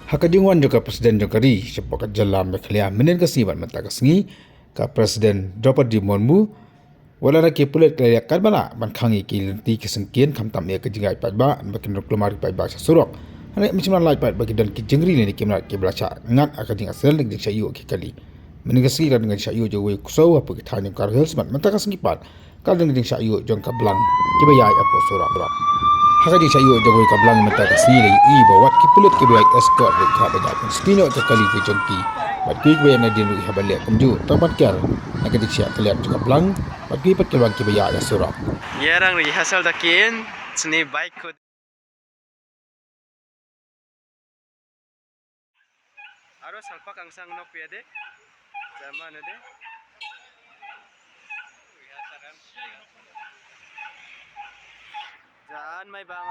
Hakadingwan juga Presiden Jokari sepakat jalan Meghalaya menen kasni ban mata kasni ka Presiden Draupadi Murmu wala na kipulit kaya kadbala ban khangi ki ti kisengkien kamtam ya kejingai padba makin reklamari padba sa surok hane macam lai pad bagi dan ki jengri ni kimra ki belacha ngat akading asal ning sayu ki kali menen kasni dan dengan sayu jo we kusau apa ki thani kar helsman mata kasni pad kal ning sayu jong ka blang ki bayai apo surok Hakadi sayu jagoi kablang mata kasni le I bawat ki pulut ki baik escort de ka baga stino ke kali ki jongki bat ki bayan na dinu habale kumju tabat kyar nakadi sia kaliat juga blang bat ki pat kelwang ki baya ya surah Yarang rehearsal dakin sini bike ko aro salpak ang sang nok pede zaman ade Jangan mai bang